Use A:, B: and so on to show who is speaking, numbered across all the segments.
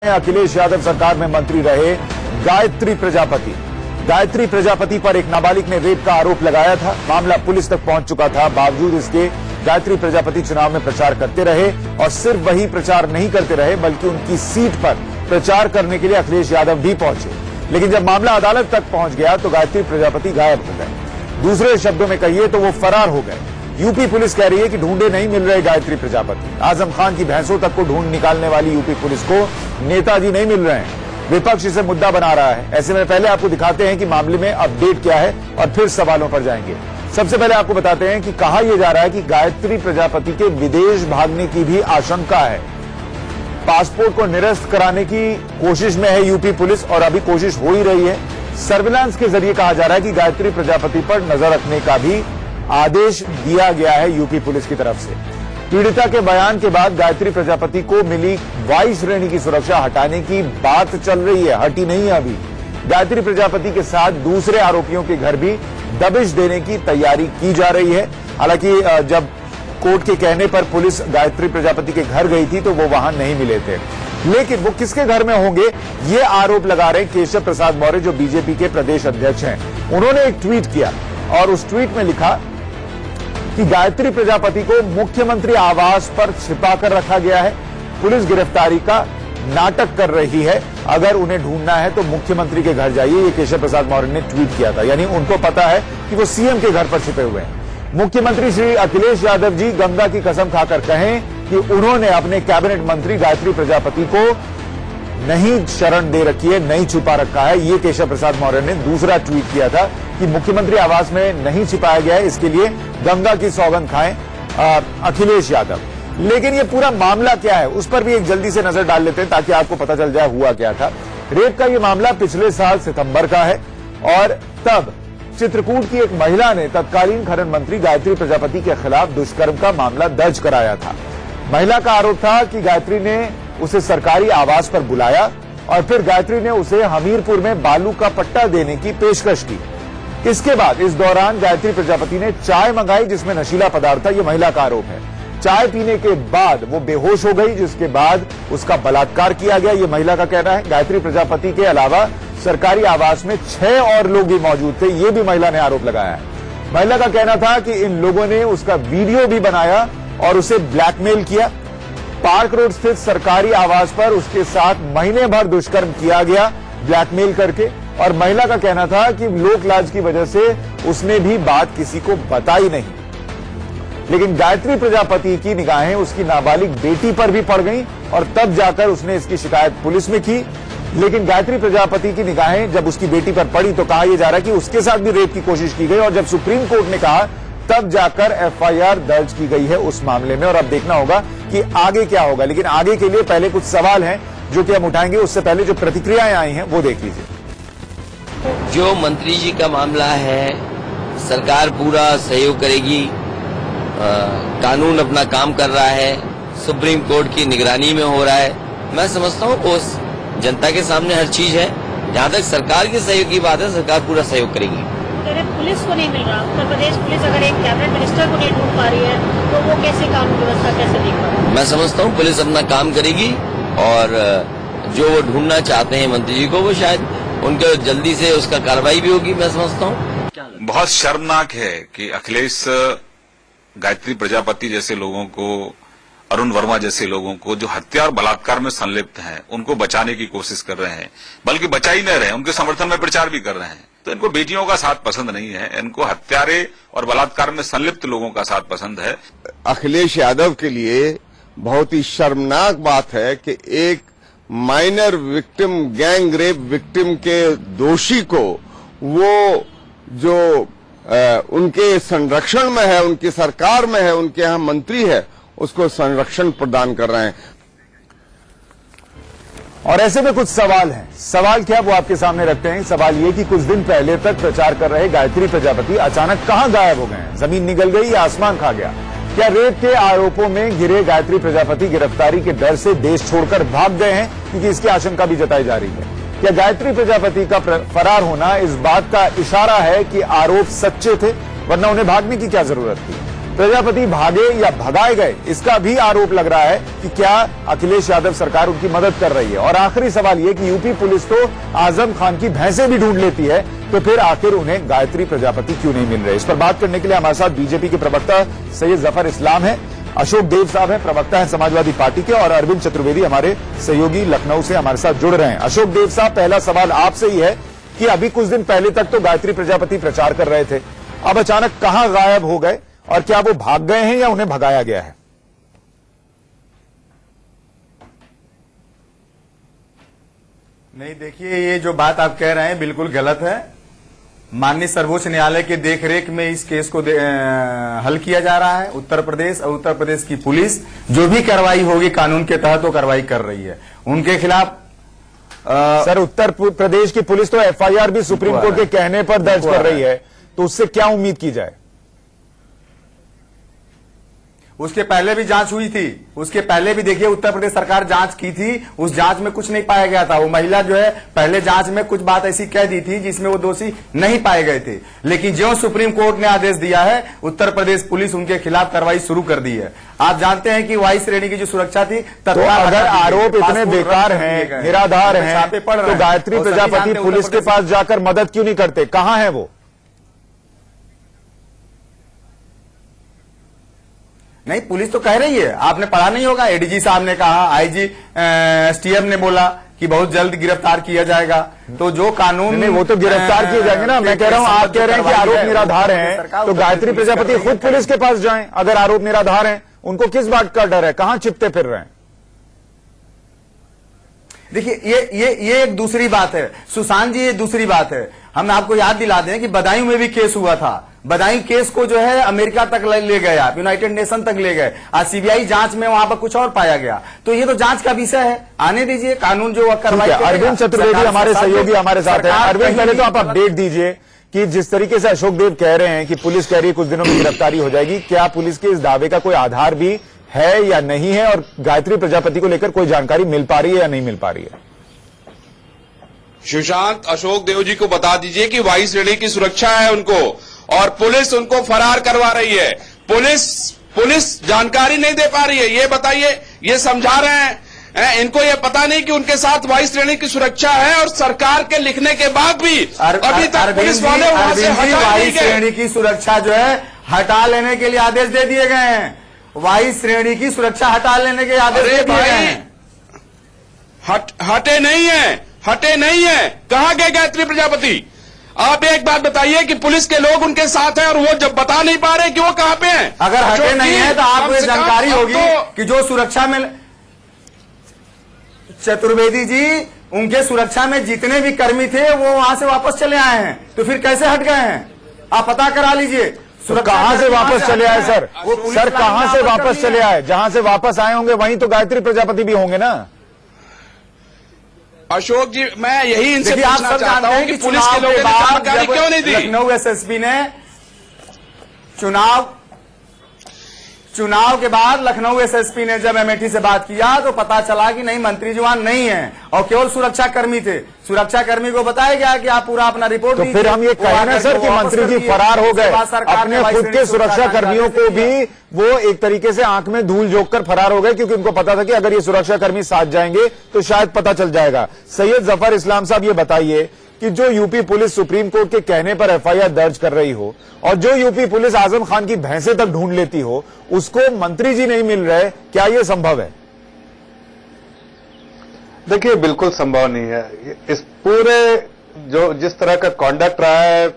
A: अखिलेश यादव सरकार में मंत्री रहे गायत्री प्रजापति। गायत्री प्रजापति पर एक नाबालिग ने रेप का आरोप लगाया था। मामला पुलिस तक पहुंच चुका था। बावजूद इसके गायत्री प्रजापति चुनाव में प्रचार करते रहे और सिर्फ वही प्रचार नहीं करते रहे बल्कि उनकी सीट पर प्रचार करने के लिए अखिलेश यादव भी पहुंचे। लेकिन जब मामला अदालत तक पहुंच गया तो गायत्री प्रजापति गायब हो गए। दूसरे शब्दों में कहिए तो वो फरार हो गए। यूपी पुलिस कह रही है कि ढूंढे नहीं मिल रहे गायत्री प्रजापति। आजम खान की भैंसों तक को ढूंढ निकालने वाली यूपी पुलिस को नेताजी नहीं मिल रहे हैं। विपक्ष इसे मुद्दा बना रहा है। ऐसे में पहले आपको दिखाते हैं कि मामले में अपडेट क्या है और फिर सवालों पर जाएंगे। सबसे पहले आपको बताते हैं कि कहा यह जा रहा है कि गायत्री प्रजापति के विदेश भागने की भी आशंका है। पासपोर्ट को निरस्त कराने की कोशिश में है यूपी पुलिस और अभी कोशिश हो ही रही है। सर्विलांस के जरिए कहा जा रहा है कि गायत्री प्रजापति पर नजर रखने का भी आदेश दिया गया है यूपी पुलिस की तरफ से। पीड़िता के बयान के बाद गायत्री प्रजापति को मिली वाई श्रेणी की सुरक्षा हटाने की बात चल रही है, हटी नहीं है अभी। गायत्री प्रजापति के साथ दूसरे आरोपियों के घर भी दबिश देने की तैयारी की जा रही है। हालांकि जब कोर्ट के कहने पर पुलिस गायत्री प्रजापति के घर गई थी तो वो वहां नहीं मिले थे, लेकिन वो किसके घर में होंगे ये आरोप लगा रहे केशव प्रसाद मौर्य जो बीजेपी के प्रदेश अध्यक्ष हैं। उन्होंने एक ट्वीट किया और उस ट्वीट में लिखा कि गायत्री प्रजापति को मुख्यमंत्री आवास पर छिपाकर रखा गया है। पुलिस गिरफ्तारी का नाटक कर रही है। अगर उन्हें ढूंढना है तो मुख्यमंत्री के घर जाइए। ये केशव प्रसाद मौर्य ने ट्वीट किया था, यानी उनको पता है कि वो सीएम के घर पर छिपे हुए हैं। मुख्यमंत्री श्री अखिलेश यादव जी गंगा की कसम खाकर कहें कि उन्होंने अपने कैबिनेट मंत्री गायत्री प्रजापति को नहीं शरण दे रखी है, नहीं छुपा रखा है। ये केशव प्रसाद मौर्य ने दूसरा ट्वीट किया था कि मुख्यमंत्री आवास में नहीं छिपाया गया है, इसके लिए गंगा की सौगंध खाएं अखिलेश यादव। लेकिन ये पूरा मामला क्या है उस पर भी एक जल्दी से नजर डाल लेते हैं ताकि आपको पता चल जाए हुआ क्या था। रेप का ये मामला पिछले साल सितंबर का है और तब चित्रकूट की एक महिला ने तत्कालीन खनन मंत्री गायत्री प्रजापति के खिलाफ दुष्कर्म का मामला दर्ज कराया था। महिला का आरोप था कि गायत्री ने उसे सरकारी आवास पर बुलाया और फिर गायत्री ने उसे हमीरपुर में बालू का पट्टा देने की पेशकश की। इसके बाद इस दौरान गायत्री प्रजापति ने चाय मंगाई जिसमें नशीला पदार्थ था, यह महिला का आरोप है। चाय पीने के बाद वो बेहोश हो गई जिसके बाद उसका बलात्कार किया गया, यह महिला का कहना है। गायत्री प्रजापति के अलावा सरकारी आवास में 6 और लोग भी मौजूद थे, ये भी महिला ने आरोप लगाया है। महिला का कहना था कि इन लोगों ने उसका वीडियो भी बनाया और उसे ब्लैकमेल किया। पार्क रोड स्थित सरकारी आवास पर उसके साथ महीने भर दुष्कर्म किया गया ब्लैकमेल करके। और महिला का कहना था कि लोक लाज की वजह से उसने भी बात किसी को बताई नहीं। लेकिन गायत्री प्रजापति की निगाहें उसकी नाबालिग बेटी पर भी पड़ गईं और तब जाकर उसने इसकी शिकायत पुलिस में की। लेकिन गायत्री प्रजापति की निगाहें जब उसकी बेटी पर पड़ी तो कहा यह जा रहा है कि उसके साथ भी रेप की कोशिश की गई और जब सुप्रीम कोर्ट ने कहा तब जाकर एफआईआर दर्ज की गई है उस मामले में। और अब देखना होगा कि आगे क्या होगा। लेकिन आगे के लिए पहले कुछ सवाल हैं जो कि हम उठाएंगे, उससे पहले जो प्रतिक्रियाएं आई हैं वो देख लीजिए।
B: जो मंत्री जी का मामला है सरकार पूरा सहयोग करेगी। कानून अपना काम कर रहा है, सुप्रीम कोर्ट की निगरानी में हो रहा है। मैं समझता हूँ उस जनता के सामने हर चीज है। जहाँ तक सरकार के सहयोग की बात है सरकार पूरा सहयोग करेगी।
C: पुलिस को नहीं मिल रहा, उत्तर प्रदेश पुलिस अगर एक कैबिनेट मिनिस्टर को नहीं ढूंढ पा रही है तो वो कैसे कानून व्यवस्था कैसे देख पा रही है?
B: मैं समझता हूँ पुलिस अपना काम करेगी और जो वो ढूंढना चाहते हैं मंत्री जी को वो शायद उनके जल्दी से उसका कार्रवाई भी होगी। मैं समझता हूँ
D: बहुत शर्मनाक है कि अखिलेश गायत्री प्रजापति जैसे लोगों को, अरुण वर्मा जैसे लोगों को जो हत्या और बलात्कार में संलिप्त हैं उनको बचाने की कोशिश कर रहे हैं, बल्कि बचा ही नहीं रहे, उनके समर्थन में प्रचार भी कर रहे हैं। तो इनको बेटियों का साथ पसंद नहीं है, इनको हत्यारे और बलात्कार में संलिप्त लोगों का साथ पसंद है।
E: अखिलेश यादव के लिए बहुत ही शर्मनाक बात है कि एक minor victim, gang rape victim के दोषी को वो जो उनके संरक्षण में है, उनकी सरकार में है, उनके यहाँ मंत्री है, उसको संरक्षण प्रदान कर रहे हैं।
A: और ऐसे में कुछ सवाल हैं। सवाल क्या वो आपके सामने रखते हैं। सवाल ये कि कुछ दिन पहले तक प्रचार कर रहे गायत्री प्रजापति अचानक कहां गायब हो गए हैं? जमीन निगल गई या आसमान खा गया? क्या रेप के आरोपों में घिरे गायत्री प्रजापति गिरफ्तारी के डर से देश छोड़कर भाग गए हैं, क्योंकि इसकी आशंका भी जताई जा रही है। क्या गायत्री प्रजापति का फरार होना इस बात का इशारा है कि आरोप सच्चे थे, वरना उन्हें भागने की क्या जरूरत थी? प्रजापति भागे या भगाए गए, इसका भी आरोप लग रहा है कि क्या अखिलेश यादव सरकार उनकी मदद कर रही है। और आखिरी सवाल यह कि यूपी पुलिस तो आजम खान की भैंसें भी ढूंढ लेती है, तो फिर आखिर उन्हें गायत्री प्रजापति क्यों नहीं मिल रहे। इस पर बात करने के लिए हमारे साथ बीजेपी के प्रवक्ता सैयद जफर इस्लाम है, अशोक देव साहब हैं, प्रवक्ता हैं समाजवादी पार्टी के, और अरविंद चतुर्वेदी हमारे सहयोगी लखनऊ से हमारे साथ जुड़ रहे हैं। अशोक देव साहब, पहला सवाल आपसे ही है कि अभी कुछ दिन पहले तक तो गायत्री प्रजापति प्रचार कर रहे थे, अब अचानक कहां गायब हो गए और क्या वो भाग गए हैं या उन्हें भगाया गया है?
F: नहीं, देखिए, ये जो बात आप कह रहे हैं बिल्कुल गलत है। माननीय सर्वोच्च न्यायालय के देखरेख में इस केस को हल किया जा रहा है। उत्तर प्रदेश और उत्तर प्रदेश की पुलिस जो भी कार्रवाई होगी कानून के तहत वो कार्रवाई कर रही है उनके खिलाफ।
A: सर, उत्तर प्रदेश की पुलिस तो एफआईआर भी सुप्रीम कोर्ट के कहने पर दर्ज कर रही है, तो उससे क्या उम्मीद की जाए?
F: उसके पहले भी जांच हुई थी, उसके पहले भी देखिए उत्तर प्रदेश सरकार जांच की थी, उस जांच में कुछ नहीं पाया गया था। वो महिला जो है पहले जांच में कुछ बात ऐसी कह दी थी जिसमें वो दोषी नहीं पाए गए थे, लेकिन जो सुप्रीम कोर्ट ने आदेश दिया है उत्तर प्रदेश पुलिस उनके खिलाफ कार्रवाई शुरू कर दी है। आप जानते हैं कि वायु श्रेणी की जो सुरक्षा थी,
A: तो अगर आरोप इतने बेकार हैं, निराधार हैं, तो गायत्री प्रजापति पुलिस के पास जाकर मदद क्यों नहीं करते? कहां है वो?
F: नहीं, पुलिस तो कह रही है, आपने पढ़ा नहीं होगा, एडीजी साहब ने कहा, आईजी एसटीएफ ने बोला कि बहुत जल्द गिरफ्तार किया जाएगा। तो जो कानून
A: नहीं, वो तो गिरफ्तार किए जाएंगे ना। मैं कह रहा हूं, आप कह रहे हैं कि आरोप निराधार हैं, तो गायत्री प्रजापति खुद पुलिस के पास जाएं। अगर आरोप निराधार हैं, उनको किस बात का डर है? कहां छिपते फिर रहे हैं?
F: देखिए, ये एक दूसरी बात है सुशांत जी, ये दूसरी बात है। हम आपको याद दिला दें कि बदायूं में भी केस हुआ था। बदायूं केस को जो है अमेरिका तक ले गए, आप यूनाइटेड नेशन तक ले गए। आज सीबीआई जांच में वहां पर कुछ और पाया गया, तो ये तो जांच का विषय है, आने दीजिए, कानून जो कार्रवाई।
A: अरविंद चतुर्वेदी हमारे सहयोगी हमारे साथ हैं। अरविंद, पहले तो आप अपडेट दीजिए कि जिस तरीके से अशोक देव कह रहे हैं कि पुलिस कह रही है कुछ दिनों में गिरफ्तारी हो जाएगी, क्या पुलिस के इस दावे का कोई आधार भी है या नहीं है, और गायत्री प्रजापति को लेकर कोई जानकारी मिल पा रही है या नहीं मिल पा रही है?
G: सुशांत, अशोक देव जी को बता दीजिए कि वायु श्रेणी की सुरक्षा है उनको, और पुलिस उनको फरार करवा रही है। पुलिस जानकारी नहीं दे पा रही है, ये बताइए, ये समझा रहे हैं इनको ये पता नहीं कि उनके साथ वायु श्रेणी की सुरक्षा है, और सरकार के लिखने के बाद भी अभी तक पुलिस वाले वहां से हटा नहीं
F: वायु
G: गए।
F: श्रेणी की सुरक्षा जो है हटा लेने के लिए आदेश दे दिए गए हैं। वायु श्रेणी की सुरक्षा हटा लेने के आदेश दे दिए गए हैं।
G: हटे नहीं है। कहाँ गए गायत्री प्रजापति? आप एक बात बताइए कि पुलिस के लोग उनके साथ हैं और वो जब बता नहीं पा रहे कि वो कहाँ पे हैं।
F: अगर हटे नहीं है तो आपको ये जानकारी होगी कि जो सुरक्षा में, चतुर्वेदी जी, उनके सुरक्षा में जितने भी कर्मी थे वो वहां से वापस चले आए हैं, तो फिर कैसे हट गए हैं? आप पता करा लीजिए।
A: तो कहां से वापस चले आए सर? सर, कहां से वापस चले आए? जहां से वापस आए होंगे वहीं तो गायत्री प्रजापति भी होंगे ना।
G: अशोक जी, मैं यही इनसे
F: आप
G: पूछना
F: सब
G: चाहता हूं कि पुलिस के लोगों ने जानकारी क्यों नहीं दी?
F: लखनऊ एसएसपी ने चुनाव के बाद लखनऊ एसएसपी ने जब अमेठी से बात किया तो पता चला कि नहीं, मंत्री जवान नहीं है और केवल सुरक्षा कर्मी थे। सुरक्षा कर्मी को बताया गया कि आप पूरा अपना रिपोर्ट
A: तो फिर हम ये कहें ना सर कि मंत्री जी फरार हो गए, अपने खुद के सुरक्षा कर्मियों को भी वो एक तरीके से आंख में धूल झोंक कर फरार हो गए, क्योंकि उनको पता था कि अगर ये सुरक्षा कर्मी साथ जाएंगे तो शायद पता चल जाएगा। सैयद जफर इस्लाम साहब, ये बताइए कि जो यूपी पुलिस सुप्रीम कोर्ट के कहने पर एफआईआर दर्ज कर रही हो और जो यूपी पुलिस आजम खान की भैंसे तक ढूंढ लेती हो, उसको मंत्री जी नहीं मिल रहे, क्या यह संभव है?
H: देखिए, बिल्कुल संभव नहीं है। इस पूरे जो जिस तरह का कॉन्डक्ट रहा है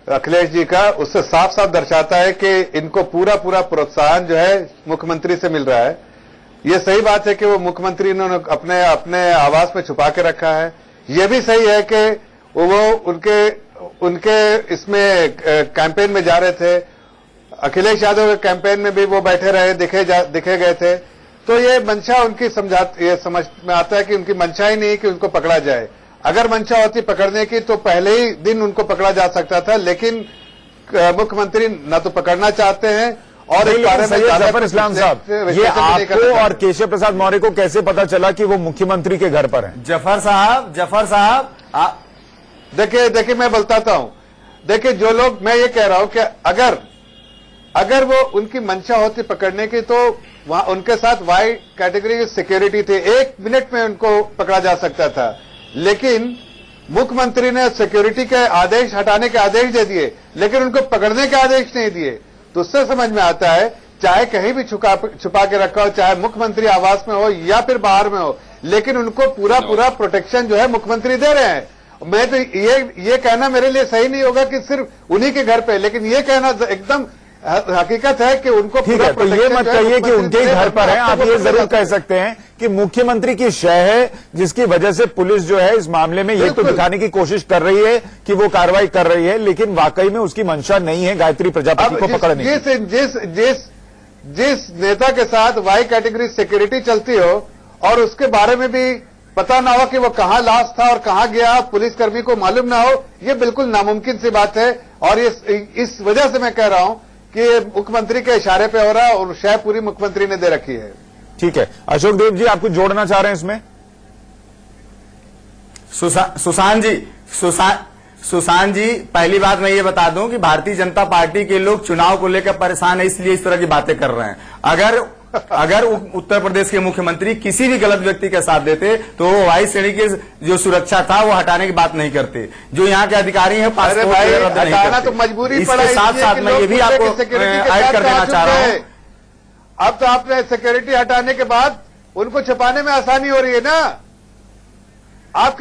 H: अखिलेश जी का, उससे साफ साफ दर्शाता है कि इनको पूरा प्रोत्साहन जो है मुख्यमंत्री से मिल रहा है। ये सही बात है कि वो मुख्यमंत्री ने अपने आवास में छुपा के रखा है। ये भी सही है कि वो उनके इसमें कैंपेन में जा रहे थे, अखिलेश यादव के कैंपेन में भी वो बैठे रहे, दिखे गए थे। तो ये मंशा उनकी ये समझ में आता है कि उनकी मंशा ही नहीं है कि उनको पकड़ा जाए। अगर मंशा होती पकड़ने की तो पहले ही दिन उनको पकड़ा जा सकता था, लेकिन मुख्यमंत्री न तो पकड़ना चाहते हैं और इस बारे में
A: जफर इस्लाम साहब, ये आपको और केशव प्रसाद मौर्य को कैसे पता चला कि वो मुख्यमंत्री के घर पर हैं?
F: जफर साहब
H: देखिए मैं बताता हूं। देखिए, जो लोग, मैं ये कह रहा हूं कि अगर वो उनकी मंशा होती पकड़ने की तो वहां उनके साथ वाई कैटेगरी की सिक्योरिटी थे, 1 मिनट में उनको पकड़ा जा सकता था। लेकिन मुख्यमंत्री ने सिक्योरिटी के आदेश हटाने के आदेश दे दिए, लेकिन उनको पकड़ने के आदेश नहीं दिए। तो उससे समझ में आता है, चाहे कहीं भी छुपा के रखा हो, चाहे मुख्यमंत्री आवास में हो या फिर बाहर में हो, लेकिन उनको पूरा प्रोटेक्शन जो है मुख्यमंत्री दे रहे हैं। मैं तो ये कहना मेरे लिए सही नहीं होगा कि सिर्फ उन्हीं के घर पे, लेकिन ये कहना एकदम हकीकत है कि उनको
A: ठीक है, तो ये मत कहिए कि उनके ही घर पर है। आप ये जरूर कह सकते हैं कि मुख्यमंत्री की शय है, जिसकी वजह से पुलिस जो है इस मामले में ये तो दिखाने की कोशिश कर रही है कि वो कार्रवाई कर रही है, लेकिन वाकई में उसकी मंशा नहीं है गायत्री प्रजापति को पकड़ने की।
H: जिस नेता के साथ वाई कैटेगरी सिक्योरिटी चलती हो और उसके बारे में भी पता ना हो कि वो कहां लाश था और कहां गया, पुलिसकर्मी को मालूम ना हो, ये बिल्कुल नामुमकिन सी बात है। और इस वजह से मैं कह रहा हूं कि मुख्यमंत्री के इशारे पे हो रहा है और शय पूरी मुख्यमंत्री ने दे रखी है।
A: ठीक है, अशोक देव जी आप कुछ जोड़ना चाह रहे हैं इसमें?
F: सुशांत जी, पहली बात मैं ये बता दूं कि भारतीय जनता पार्टी के लोग चुनाव को लेकर परेशान है, इसलिए इस तरह की बातें कर रहे हैं। अगर उत्तर प्रदेश के मुख्यमंत्री किसी भी गलत व्यक्ति का साथ देते तो वो वाई श्रेणी की जो सुरक्षा था वो हटाने की बात नहीं करते। जो यहाँ के अधिकारी हैं
H: हटाना तो मजबूरी पड़ा।
F: इसके साथ साथ मैं ये भी आपको ऐड कर देना चाह रहा हूँ,
H: अब तो आपने सिक्योरिटी हटाने के बाद उनको छुपाने में आसानी हो रही है ना। आप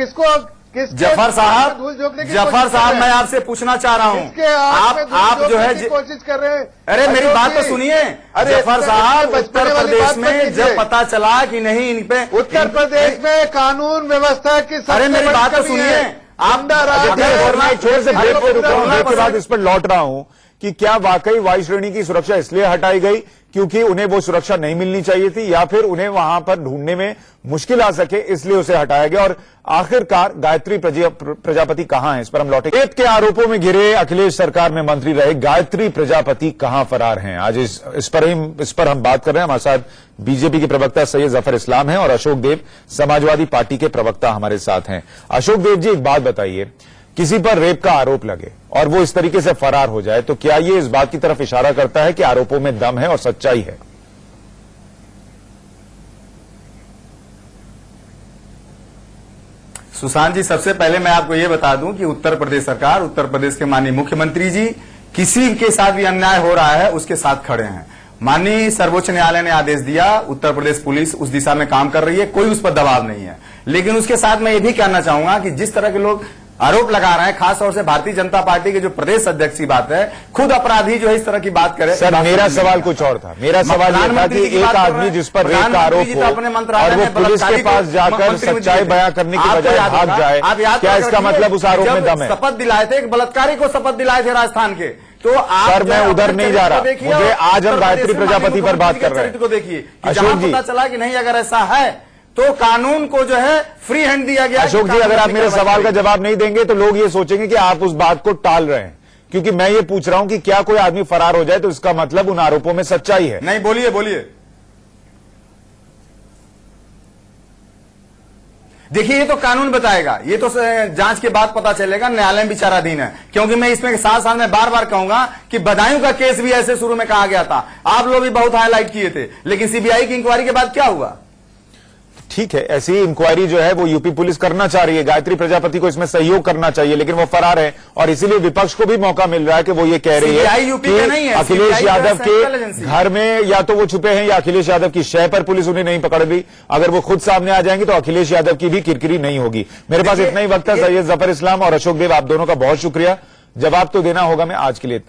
F: जफर साहब मैं आपसे पूछना चाह रहा हूँ, आप जो है
H: कोशिश कर रहे हैं।
F: अरे मेरी बात तो सुनिए जफर साहब, उत्तर प्रदेश में जब पता चला कि नहीं इन पे,
H: उत्तर प्रदेश में कानून व्यवस्था की,
F: अरे मेरी बात तो सुनिए आप,
A: छोटे से ब्रेक के बाद इस पर लौट रहा हूं कि क्या वाकई वाई श्रेणी की सुरक्षा इसलिए हटाई गई क्योंकि उन्हें वो सुरक्षा नहीं मिलनी चाहिए थी, या फिर उन्हें वहां पर ढूंढने में मुश्किल आ सके इसलिए उसे हटाया गया? और आखिरकार गायत्री प्रजापति कहां है, इस पर हम लौटे। रेप के आरोपों में घिरे अखिलेश सरकार में मंत्री रहे गायत्री प्रजापति कहां फरार हैं, आज इस पर हम बात कर रहे हैं। हमारे साथ बीजेपी के प्रवक्ता सैयद जफर इस्लाम हैं और अशोक देव समाजवादी पार्टी के प्रवक्ता हमारे साथ हैं। अशोक देव जी, एक बात बताइए, किसी पर रेप का आरोप लगे और वो इस तरीके से फरार हो जाए तो क्या ये इस बात की तरफ इशारा करता है कि आरोपों में दम है और सच्चाई है?
F: सुशांत जी, सबसे पहले मैं आपको यह बता दूं कि उत्तर प्रदेश सरकार, उत्तर प्रदेश के माननीय मुख्यमंत्री जी किसी के साथ भी अन्याय हो रहा है उसके साथ खड़े हैं। माननीय सर्वोच्च न्यायालय ने आदेश दिया, उत्तर प्रदेश पुलिस उस दिशा में काम कर रही है, कोई उस पर दबाव नहीं है। लेकिन उसके साथ मैं ये भी कहना चाहूंगा कि जिस तरह के लोग आरोप लगा रहे हैं, खासतौर से भारतीय जनता पार्टी के जो प्रदेश अध्यक्ष की बात है, खुद अपराधी जो है इस तरह की बात करे।
A: सर, मेरा सवाल कुछ और था। मेरा सवाल यह था कि एक आदमी जिस पर रेप का आरोप हो और वो पुलिस के पास जाकर सच्चाई बयां करने की बजाय भाग जाए, क्या इसका मतलब उस आरोप में दम है?
F: शपथ दिलाए थे, एक बलात्कारी को शपथ दिलाए थे राजस्थान के। तो
A: सर, मैं उधर नहीं जा रहा, मुझे आज हम गायत्री प्रजापति पर बात कर रहे हैं।
F: देखिए, अशोक जी, पता चला कि नहीं, अगर ऐसा है तो कानून को जो है फ्री हैंड दिया गया।
A: अशोक जी, अगर आप मेरे सवाल का जवाब नहीं देंगे तो लोग ये सोचेंगे कि आप उस बात को टाल रहे हैं, क्योंकि मैं ये पूछ रहा हूं कि क्या कोई आदमी फरार हो जाए तो इसका मतलब उन आरोपों में सच्चाई है?
F: नहीं, बोलिए। देखिए, ये तो कानून बताएगा, ये तो जांच के बाद पता चलेगा, न्यायालय में विचाराधीन है। क्योंकि मैं इसमें साथ में बार बार कहूंगा कि बदायूं का केस भी ऐसे शुरू में कहा गया था, आप लोग भी बहुत हाईलाइट किए थे, लेकिन सीबीआई की इंक्वायरी के बाद क्या हुआ?
A: ठीक है, ऐसी इंक्वायरी जो है वो यूपी पुलिस करना चाह रही है, गायत्री प्रजापति को इसमें सहयोग करना चाहिए, लेकिन वो फरार है और इसीलिए विपक्ष को भी मौका मिल रहा है कि वो ये कह रही है कि अखिलेश यादव के घर में या तो वो छुपे हैं या अखिलेश यादव की शय पर पुलिस उन्हें नहीं पकड़ रही। अगर वो खुद सामने आ जाएंगे तो अखिलेश यादव की भी किरकिरी नहीं होगी। मेरे पास इतना ही वक्त है। सैयद जफर इस्लाम और अशोक देव, आप दोनों का बहुत शुक्रिया। जवाब तो देना होगा, मैं आज के लिए